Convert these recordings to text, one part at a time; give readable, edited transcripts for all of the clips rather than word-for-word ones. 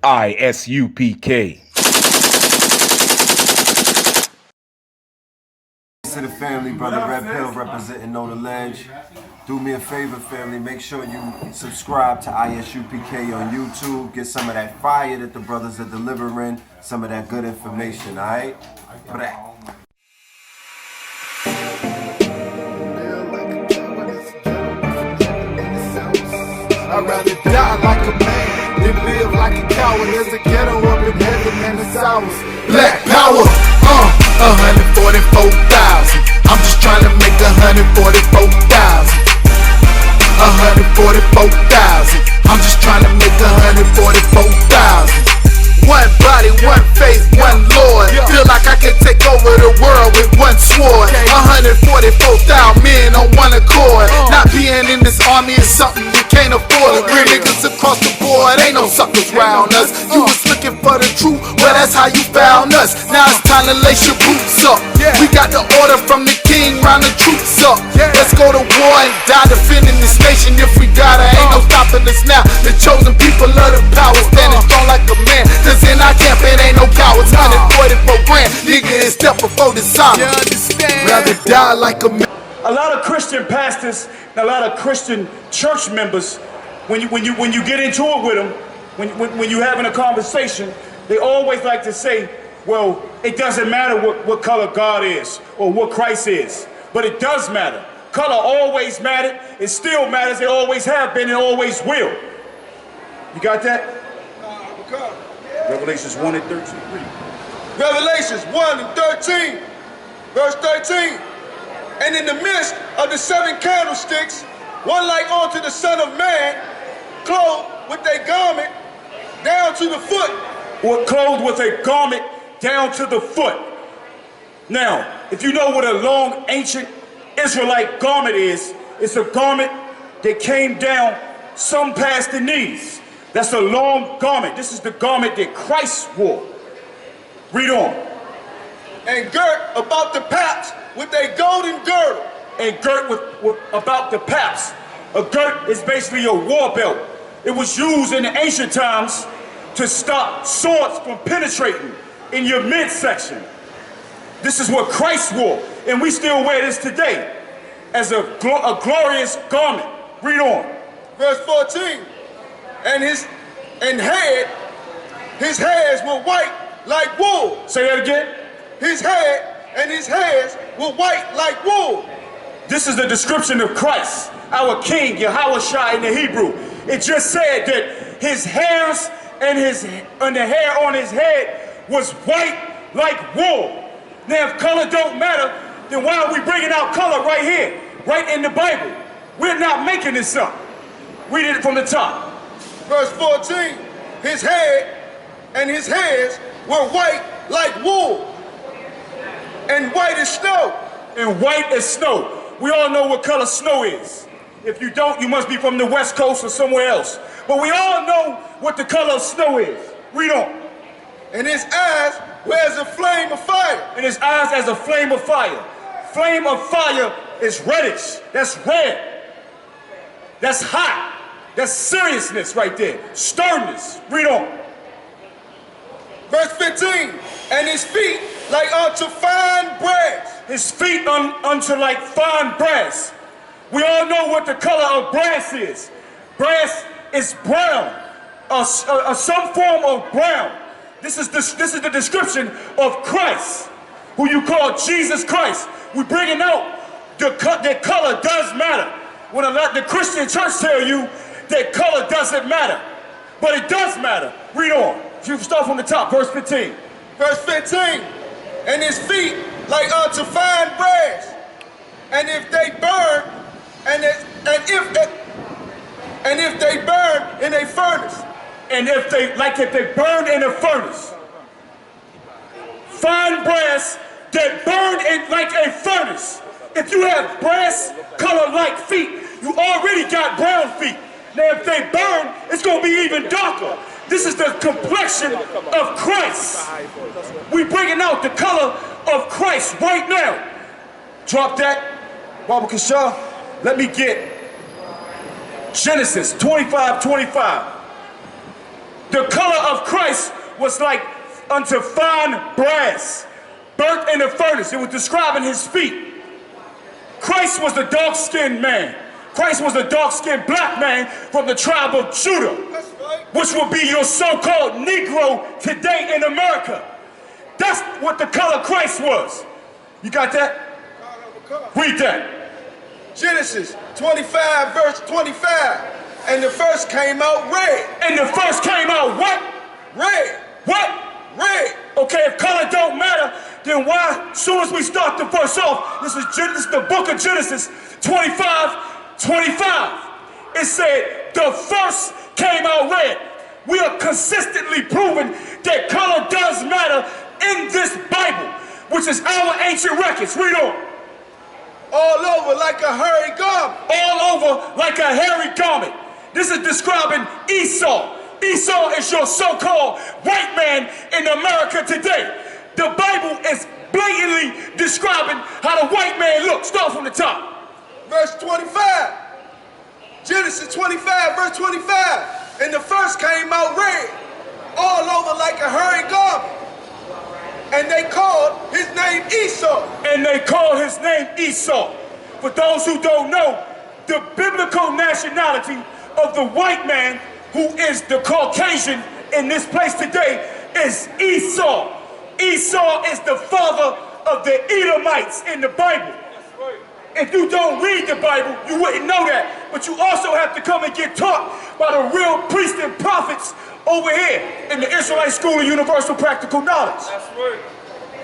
I.S.U.P.K. To the family, brother Red Pill representing On the Ledge. Do me a favor, family. Make sure you subscribe to I.S.U.P.K. on YouTube. Get some of that fire that the brothers are delivering. Some of that good information, all right? I'd rather die like a man than live like a coward. There's a ghetto up in heaven and it's ours. Black power, 144,000. I'm just trying to make 144,000. 144,000. I'm just trying to make 144,000. One body, one faith, one Lord. Feel like I can take over the world with one sword. 144,000 men on one accord. Not being in this army is something you can't afford. Real niggas across the board, ain't no suckers round us. You was looking for the truth, well that's how you found us. Now it's time to lace your boots up. We got the order from the king, round the troops up. Let's go to war and die defending this nation if we gotta. Ain't no stopping us now. The chosen people of the power, standing strong like a man. Cause in our camp it ain't no cowards. 144 grand, nigga, is step before dishonor. Rather die like a man. A lot of Christian pastors, and a lot of Christian church members, when you get into it with them, when you're having a conversation, they always like to say, well, it doesn't matter what color God is or what Christ is, but it does matter. Color always mattered, it still matters, it always have been, and always will. You got that? Revelations 1 and 13. Revelations 1 and 13, verse 13. And in the midst of the 7 candlesticks, one like unto the Son of Man, clothed with a garment down to the foot. Or clothed with a garment down to the foot. Now, if you know what a long ancient Israelite garment is, it's a garment that came down some past the knees. That's a long garment. This is the garment that Christ wore. Read on. And girt about the paps with a golden girdle. And girt with about the paps. A girt is basically a war belt. It was used in the ancient times to stop swords from penetrating in your midsection. This is what Christ wore, and we still wear this today as a glorious garment. Read on. Verse 14. And his hairs were white like wool. Say that again. His head and his hairs were white like wool. This is the description of Christ, our King, Yahawashi in the Hebrew. It just said that his hairs and the hair on his head was white like wool. Now, if color don't matter, then why are we bringing out color right here, right in the Bible? We're not making this up. Read it from the top. Verse 14, his head and his hairs were white like wool, and white as snow. And white as snow. We all know what color snow is. If you don't, you must be from the West Coast or somewhere else. But we all know what the color of snow is. Read on. And his eyes were as a flame of fire. And his eyes as a flame of fire. Flame of fire is reddish. That's red. That's hot. That's seriousness right there. Sternness. Read on. Verse 15. And his feet like unto fine brass. His feet unto like fine brass. We all know what the color of brass is. Brass is brown. Some form of brown. This is the description of Christ, who you call Jesus Christ. We're bringing out that color does matter. When the Christian church tell you that color doesn't matter, but it does matter. Read on. You start from the top, verse 15. Verse 15. And his feet like unto fine brass, and if they burn, and if they burn in a furnace. And if they burn in a furnace. Fine brass that burn in like a furnace. If you have brass color like feet, you already got brown feet. Now if they burn, it's going to be even darker. This is the complexion of Christ. We're bringing out the color of Christ right now. Drop that, Baba Kasha. Let me get Genesis 25:25. The color of Christ. was like unto fine brass, burnt in the furnace. It was describing his feet. Christ was the dark-skinned man. Christ was the dark-skinned black man from the tribe of Judah, which will be your so-called Negro today in America. That's what the color Christ was. You got that? Read that. Genesis 25, verse 25. And the first came out red. And the first came out what? Red. What? Red. Okay, if color don't matter, then why, as soon as we start the verse off, this is the book of Genesis 25, 25. It said, the first came out red. We are consistently proving that color does matter in this Bible, which is our ancient records. Read on. All over like a hairy garment. All over like a hairy garment. This is describing Esau. Esau is your so-called white man in America today. The Bible is blatantly describing how the white man looks. Start from the top. Verse 25. Genesis 25, verse 25. And the first came out red, all over like a hairy garment. And they called his name Esau. And they called his name Esau. For those who don't know, the biblical nationality of the white man who is the Caucasian in this place today is Esau. Esau is the father of the Edomites in the Bible. If you don't read the Bible, you wouldn't know that. But you also have to come and get taught by the real priests and prophets over here in the Israelite School of Universal Practical Knowledge. That's right.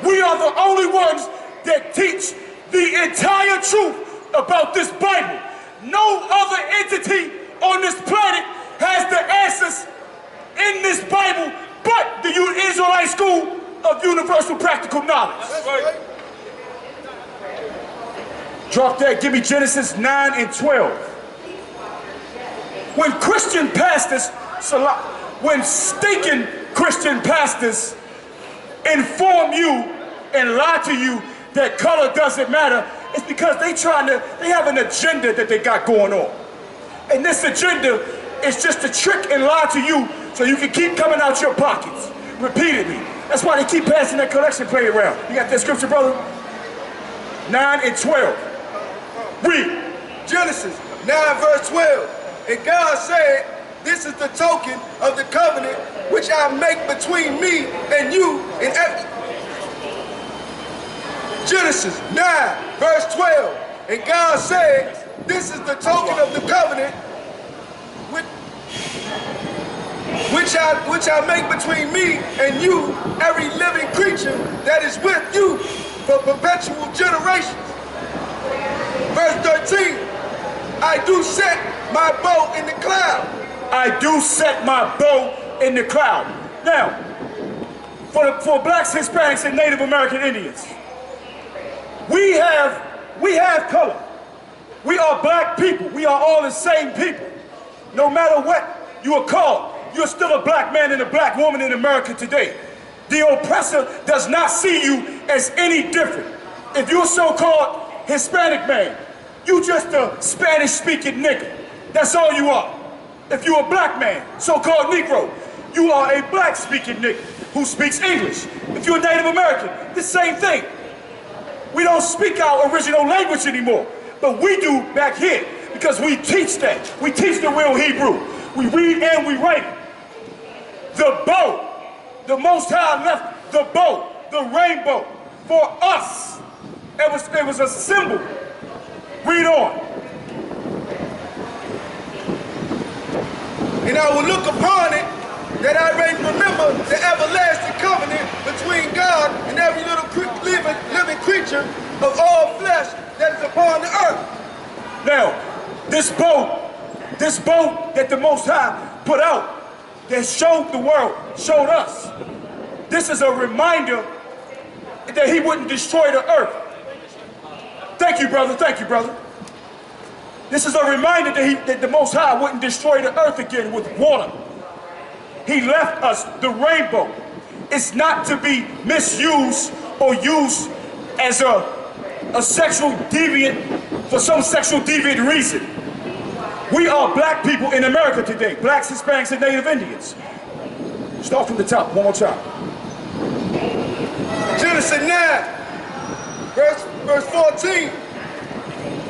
We are the only ones that teach the entire truth about this Bible. No other entity on this planet has the answers in this Bible but the Israelite School of Universal Practical Knowledge. That's right. Drop that, give me Genesis 9 and 12. When Christian pastors, when stinking Christian pastors inform you and lie to you that color doesn't matter, it's because they have an agenda that they got going on. And this agenda is just to trick and lie to you so you can keep coming out your pockets repeatedly. That's why they keep passing that collection plate around. You got that scripture, brother? 9 and 12. Read. Genesis 9, verse 12. And God said, this is the token of the covenant which I make between me and you and every... Genesis 9, verse 12. And God said, this is the token of the covenant which I make between me and you, every living creature that is with you for perpetual generations. Verse 13, I do set my bow in the cloud. I do set my bow in the cloud. Now, for blacks, Hispanics, and Native American Indians, we have color. We are black people. We are all the same people. No matter what you are called, you're still a black man and a black woman in America today. The oppressor does not see you as any different. If you're a so-called Hispanic man, you just a Spanish-speaking nigga. That's all you are. If you're a black man, so-called Negro, you are a black-speaking nigga who speaks English. If you're a Native American, the same thing. We don't speak our original language anymore, but we do back here because we teach that. We teach the real Hebrew. We read and we write. The bow, the Most High left the bow, the rainbow, for us. It was a symbol. Read on. And I will look upon it, that I may remember the everlasting covenant between God and every little living creature of all flesh that is upon the earth. Now, this bow that the Most High put out, that showed the world, showed us. This is a reminder that he wouldn't destroy the earth. Thank you, brother. Thank you, brother. This is a reminder that the Most High wouldn't destroy the earth again with water. He left us the rainbow. It's not to be misused or used as a sexual deviant for some sexual deviant reason. We are black people in America today, blacks, Hispanics, and Native Indians. Start from the top, one more time. Genesis 9, verse 14.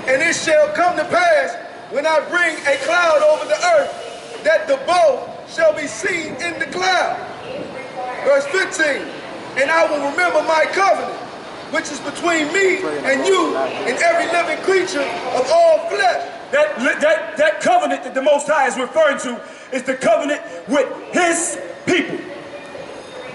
And it shall come to pass when I bring a cloud over the earth, that the bow shall be seen in the cloud. Verse 15. And I will remember my covenant, which is between me and you and every living creature of all flesh. That covenant that the Most High is referring to is the covenant with his people,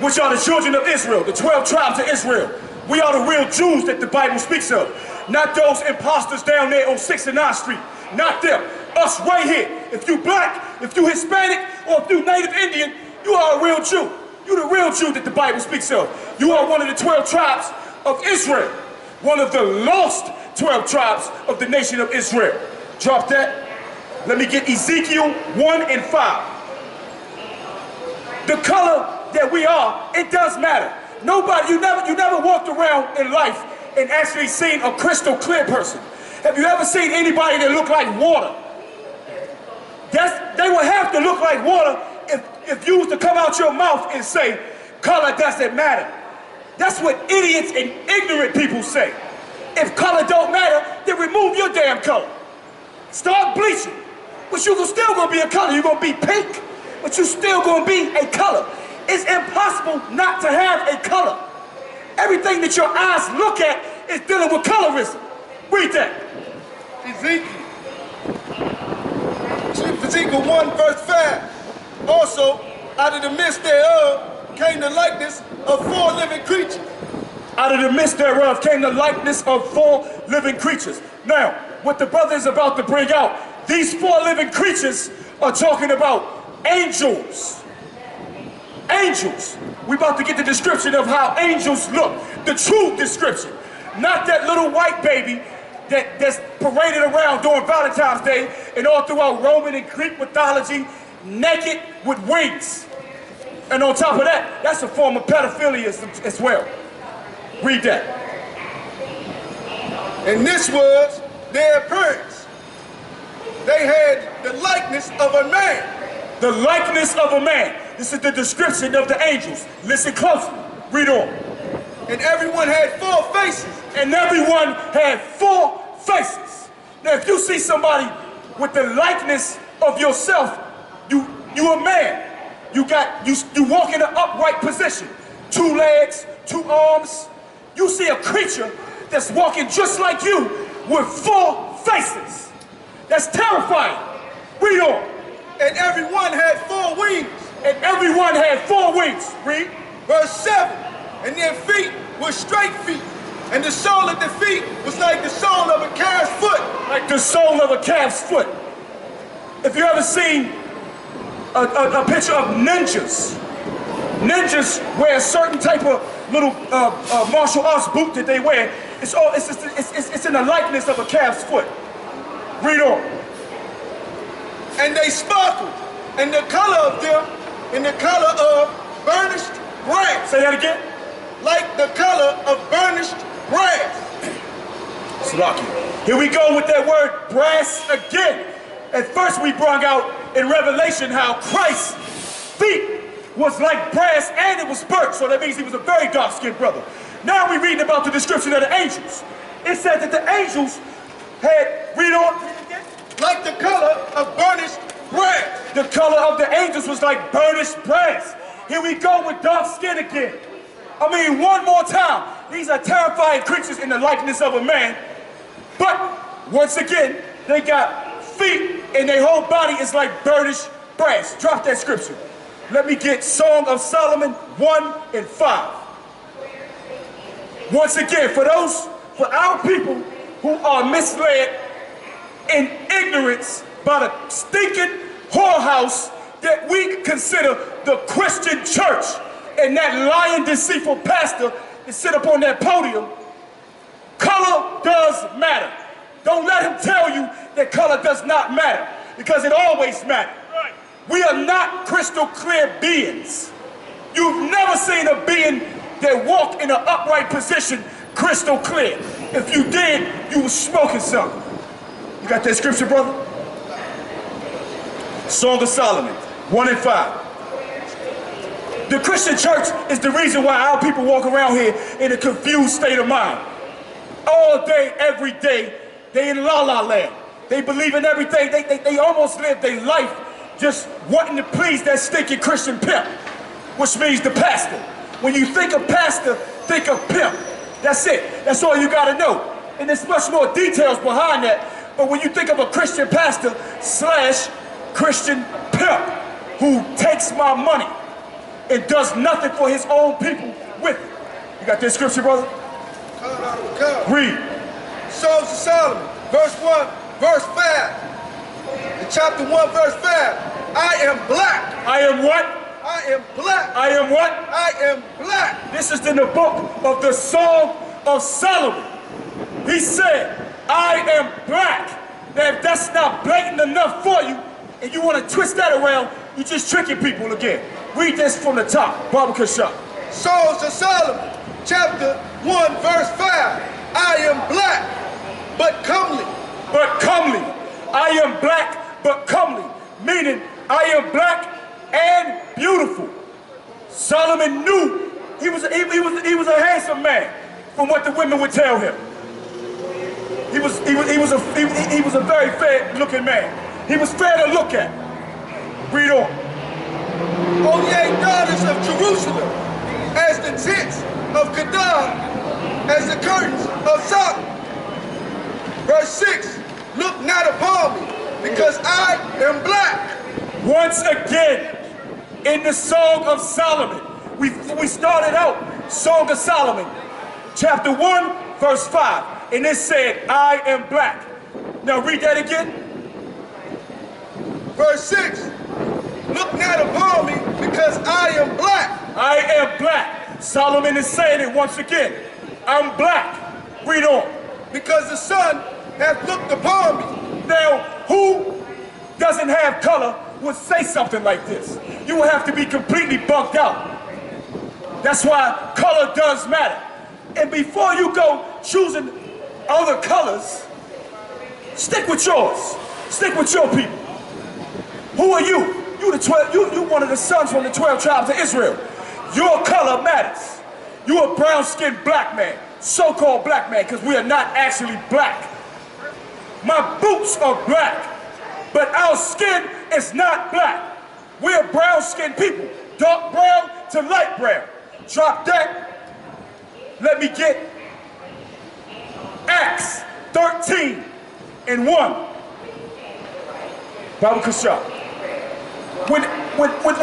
which are the children of Israel, the 12 tribes of Israel. We are the real Jews that the Bible speaks of. Not those imposters down there on 6th and 9th Street. Not them. Us right here. If you black, if you Hispanic, or if you Native Indian, you are a real Jew. You're the real Jew that the Bible speaks of. You are one of the 12 tribes of Israel. One of the lost 12 tribes of the nation of Israel. Drop that. Let me get Ezekiel 1 and 5. The color that we are, it does matter. Nobody, you never walked around in life and actually seen a crystal clear person. Have you ever seen anybody that looked like water? They would have to look like water if you was to come out your mouth and say, color doesn't matter. That's what idiots and ignorant people say. If color don't matter, then remove your damn color. Start bleaching. But you're still gonna be a color. You're gonna be pink, but you're still gonna be a color. It's impossible not to have a color. Everything that your eyes look at is dealing with colorism. Read that. Ezekiel 1 verse 5. Also, out of the midst thereof came the likeness of 4 living creatures. Out of the midst thereof came the likeness of 4 living creatures. Now, what the brother is about to bring out, these 4 living creatures are talking about angels. Angels. We're about to get the description of how angels look. The true description. Not that little white baby that's paraded around during Valentine's Day and all throughout Roman and Greek mythology, naked with wings. And on top of that, that's a form of pedophilia as well. Read that. And this was their appearance. They had the likeness of a man. The likeness of a man. This is the description of the angels. Listen closely. Read on. And everyone had 4 faces. And everyone had 4 faces. Now, if you see somebody with the likeness of yourself, you a man. You walk in an upright position. 2 legs, 2 arms. You see a creature that's walking just like you with 4 faces. That's terrifying. Read on. And everyone had 4 wings. And everyone had 4 wings. Read. Verse 7. And their feet were straight feet. And the sole of the feet was like the sole of a calf's foot. Like the sole of a calf's foot. If you ever seen a picture of ninjas, ninjas wear a certain type of little martial arts boot that they wear. It's in the likeness of a calf's foot. Read on. And they sparkled, and the color of them, in the color of burnished brass. Say that again. Like the color of burnished brass. Slaki. Here we go with that word brass again. At first we brought out in Revelation how Christ's feet was like brass and it was burnt. So that means he was a very dark-skinned brother. Now we're reading about the description of the angels. It said that the angels had, read on. Like the color of burnished brass. The color of the angels was like burnished brass. Here we go with dark skin again. I mean, one more time. These are terrifying creatures in the likeness of a man. But, once again, they got feet and their whole body is like burnished brass. Drop that scripture. Let me get Song of Solomon 1 and 5. Once again, for our people who are misled in ignorance by the stinking whorehouse that we consider the Christian church and that lying, deceitful pastor that sit up on that podium, color does matter. Don't let him tell you that color does not matter, because it always matters. We are not crystal clear beings. You've never seen a being that walked in an upright position crystal clear. If you did, you were smoking something. You got that scripture, brother? Song of Solomon, 1 and 5. The Christian church is the reason why our people walk around here in a confused state of mind. All day, every day, they in la-la land. They believe in everything. They almost live their life just wanting to please that stinking Christian pimp, which means the pastor. When you think of pastor, think of pimp. That's it. That's all you gotta know. And there's much more details behind that. But when you think of a Christian pastor / Christian pimp who takes my money and does nothing for his own people with it. You got this scripture, brother? Read. Songs of Solomon, verse 1, verse 5. In chapter 1, verse 5. I am black. I am what? I am black. I am what? I am black. This is in the book of the Song of Solomon. He said, I am black. Now if that's not blatant enough for you, and you want to twist that around, you're just tricking people again. Read this from the top, Barber Shop. Songs of Solomon, chapter 1, verse 5. I am black, but comely. But comely. I am black, but comely. Meaning, I am black and beautiful. Solomon knew he was a handsome man, from what the women would tell him. He was a very fair-looking man. He was fair to look at. Read on. O ye daughters of Jerusalem, as the tents of Kedar, as the curtains of Sodom. Verse 6, look not upon me, because I am black. Once again, in the Song of Solomon, we started out Song of Solomon, chapter 1, verse 5, and it said, I am black. Now read that again. Verse 6, look not upon me, because I am black. I am black. Solomon is saying it once again. I'm black. Read on. Because the sun hath looked upon me. Now, who doesn't have color would say something like this? You will have to be completely bugged out. That's why color does matter. And before you go choosing other colors, stick with yours. Stick with your people. Who are you? You one of the sons from the 12 tribes of Israel. Your color matters. You're a brown-skinned black man, so-called black man, because we are not actually black. My boots are black, but our skin is not black. We're brown-skinned people, dark brown to light brown. Drop that. Let me get Acts 13 and 1. Bible Kashab. When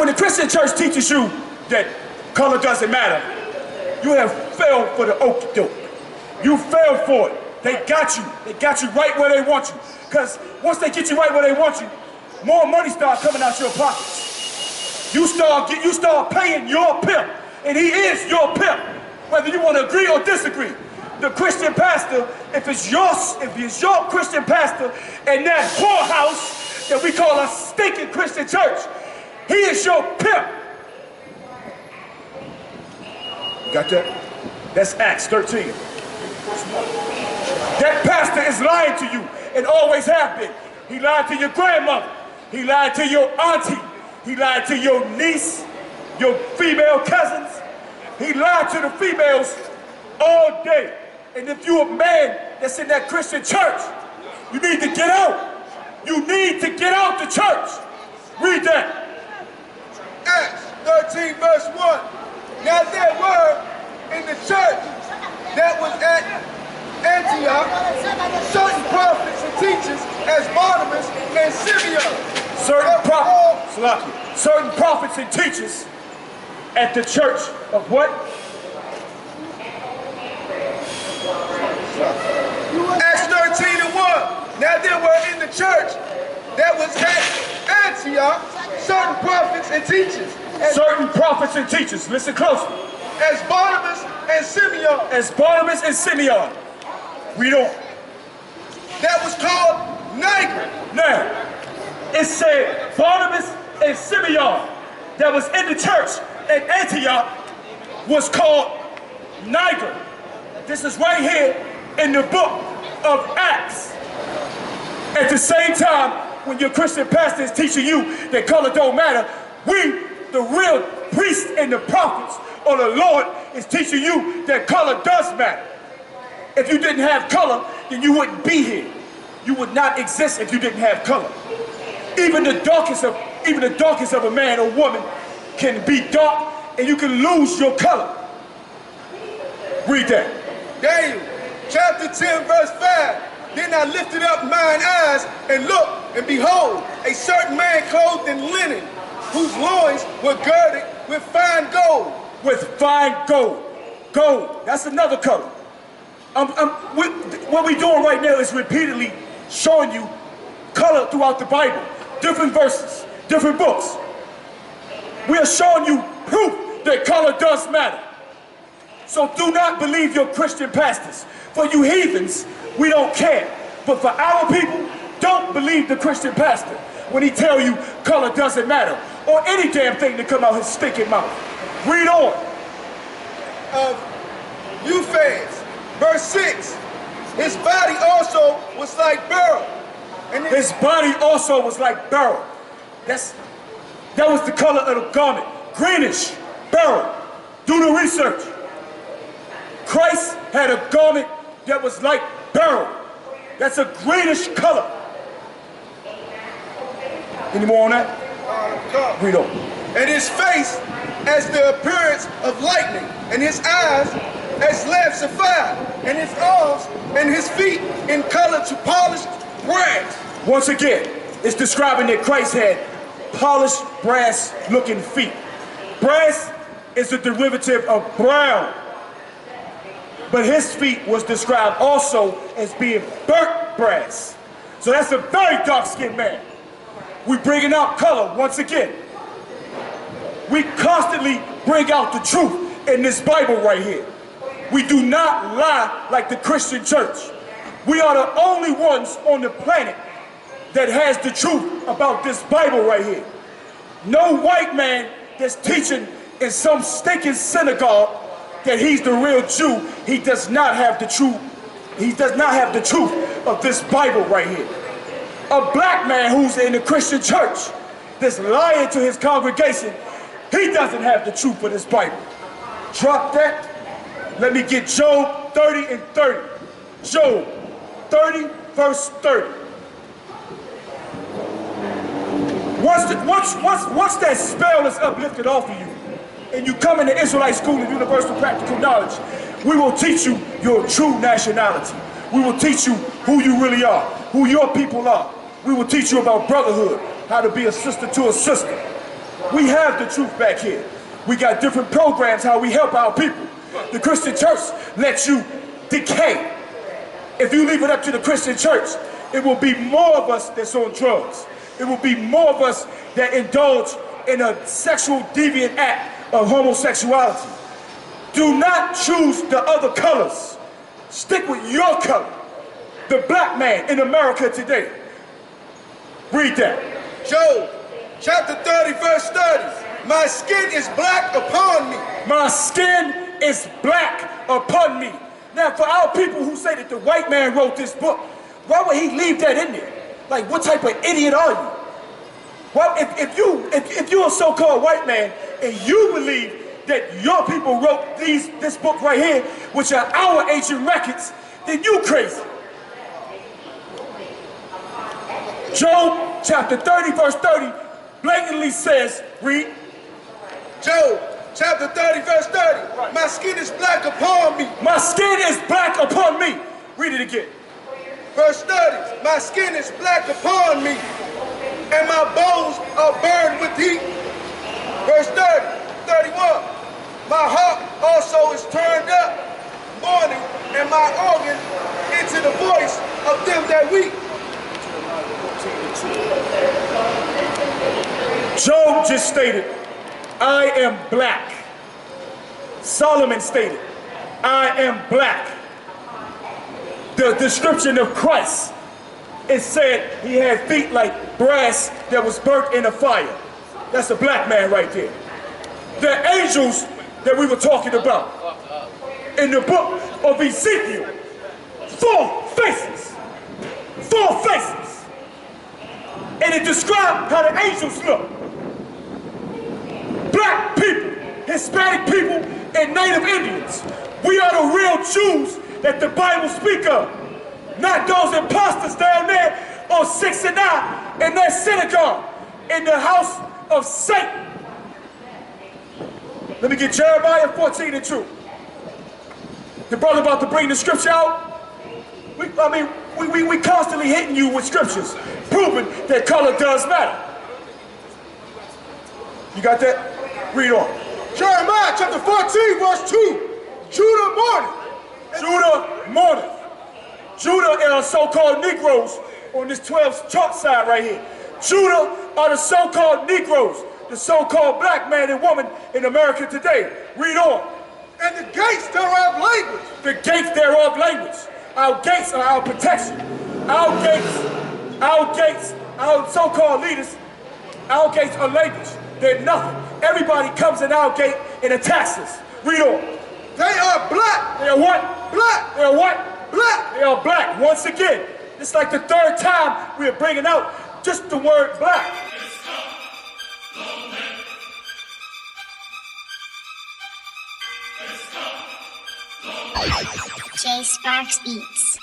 the Christian church teaches you that color doesn't matter, you have fell for the okie doke. You fell for it. They got you. They got you right where they want you. Because once they get you right where they want you, more money starts coming out your pockets. You start paying your pimp, and he is your pimp, whether you want to agree or disagree. The Christian pastor, if it's your Christian pastor in that whorehouse that we call a stinking Christian church, he is your pimp. You got that? That's Acts 13. That pastor is lying to you and always have been. He lied to your grandmother. He lied to your auntie. He lied to your niece, your female cousins. He lied to the females all day. And if you're a man that's in that Christian church, you need to get out. You need to get out the church. Read that. Acts 13 verse 1. Now there were in the church that was at Antioch certain prophets and teachers as Barnabas and Simeon. Certain prophets and teachers at the church of what? Acts 13 and 1. Now there were in the church that was at Antioch certain prophets and teachers. Certain prophets and teachers. Listen closely. As Barnabas and Simeon. As Barnabas and Simeon. Read on. That was called Niger. Now, it said Barnabas and Simeon that was in the church at Antioch was called Niger. This is right here in the book of Acts. At the same time, when your Christian pastor is teaching you that color don't matter, we, the real priests and the prophets or the Lord is teaching you that color does matter. If you didn't have color, then you wouldn't be here. You would not exist if you didn't have color. Even the darkest of a man or woman can be dark, and you can lose your color. Read that. Daniel, chapter 10, verse 5. Then I lifted up mine eyes and looked, and behold, a certain man clothed in linen, whose loins were girded with fine gold. With fine gold. Gold, that's another color. What we're doing right now is repeatedly showing you color throughout the Bible. Different verses, different books. We are showing you proof that color does matter. So do not believe your Christian pastors. For you heathens, we don't care. But for our people, don't believe the Christian pastor when he tell you color doesn't matter, or any damn thing that come out his stinking mouth. Read on. Euphrates, verse 6. His body also was like beryl. And his body also was like beryl. That was the color of the garment. Greenish, beryl. Do the research. Christ had a garment that was like beryl. That's a greenish color. Any more on that? Read on. And his face as the appearance of lightning, and his eyes as lamps of fire, and his arms and his feet in color to polished brass. Once again, it's describing that Christ had polished brass looking feet. Brass is a derivative of brown. But his feet was described also as being burnt brass. So that's a very dark-skinned man. We bringing out color once again. We constantly bring out the truth in this Bible right here. We do not lie like the Christian church. We are the only ones on the planet that has the truth about this Bible right here. No white man that's teaching in some stinking synagogue that he's the real Jew, he does not have the truth. He does not have the truth of this Bible right here. A black man who's in the Christian church that's lying to his congregation, he doesn't have the truth of this Bible. Drop that. Let me get Job 30 and 30. Job 30, verse 30. Once that spell is uplifted off of you, and you come into Israelite School of Universal Practical Knowledge, we will teach you your true nationality. We will teach you who you really are, who your people are. We will teach you about brotherhood, how to be a sister to a sister. We have the truth back here. We got different programs how we help our people. The Christian church lets you decay. If you leave it up to the Christian church, it will be more of us that's on drugs. It will be more of us that indulge in a sexual deviant act of homosexuality. Do not choose the other colors. Stick with your color. The black man in America today. Read that. Job, chapter 30, verse 30. My skin is black upon me. My skin is black upon me. Now, for our people who say that the white man wrote this book, why would he leave that in there? Like, what type of idiot are you? Well, if you're a so-called white man and you believe that your people wrote this book right here, which are our ancient records, then you crazy. Job chapter 30, verse 30 blatantly says, read. Job chapter 30, verse 30. My skin is black upon me. My skin is black upon me. Read it again. Verse 30. My skin is black upon me, and my bones are burned with heat. Verse 30, 31. My heart also is turned up, mourning, and my organ into the voice of them that weep. Job just stated, I am black. Solomon stated, I am black. The description of Christ, it said he had feet like brass that was burnt in a fire. That's a black man right there. The angels that we were talking about in the book of Ezekiel, 4 faces. 4 faces. And it described how the angels look. Black people. Hispanic people, and Native Indians. We are the real Jews that the Bible speaks of. Not those imposters down there on 6 and 9 in their synagogue, in the house of Satan. Let me get Jeremiah 14 and 2. The brother about to bring the scripture out. We constantly hitting you with scriptures, proving that color does matter. You got that? Read on. Jeremiah chapter 14, verse 2. Judah mourneth. Judah mourneth. Judah are so-called Negroes on this 12 chart side right here. Judah are the so-called Negroes, the so-called black man and woman in America today. Read on. And the gates thereof language. The gates thereof language. Our gates are our protection. Our gates, our so-called leaders, our gates are language. They're nothing. Everybody comes in our gate and attacks us. Read on. They are black. They are what? Black. They are what? Black. They are black. Once again, it's like the third time we are bringing out just the word black. J Sparks Beats.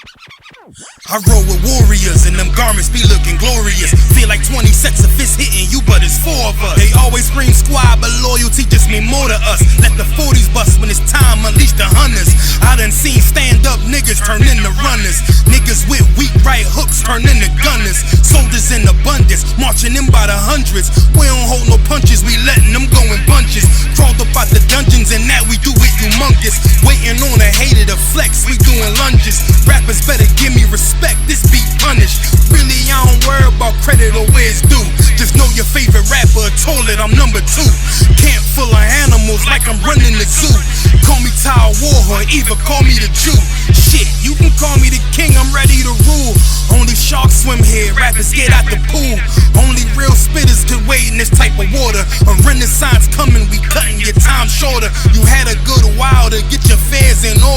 I roll with warriors and them garments be looking glorious. Feel like 20 sets of fists hitting you, but it's 4 of us. They always scream squad, but loyalty just mean more to us. Let the 40s bust when it's time, unleash the hunters. I done seen stand-up niggas turn into runners. Niggas with weak right hooks turn into gunners. Soldiers in abundance, marching in by the hundreds. We don't hold no punches, we letting them go in bunches. Crawled up out the dungeons and that we do it humongous. Waiting on a hater to flex, we doing lunges. Rappers better give me respect, this beat punished. Really, I don't worry about credit or where it's due. Just know your favorite rapper told it I'm number 2. Camp full of animals like I'm running the zoo. Call me Tower War or either call me the Jew. Shit, you can call me the king, I'm ready to rule. Only sharks swim here, rappers get out the pool. Only real spitters can wade in this type of water. A renaissance coming, we cutting your time shorter. You had a good while to get your fares in order.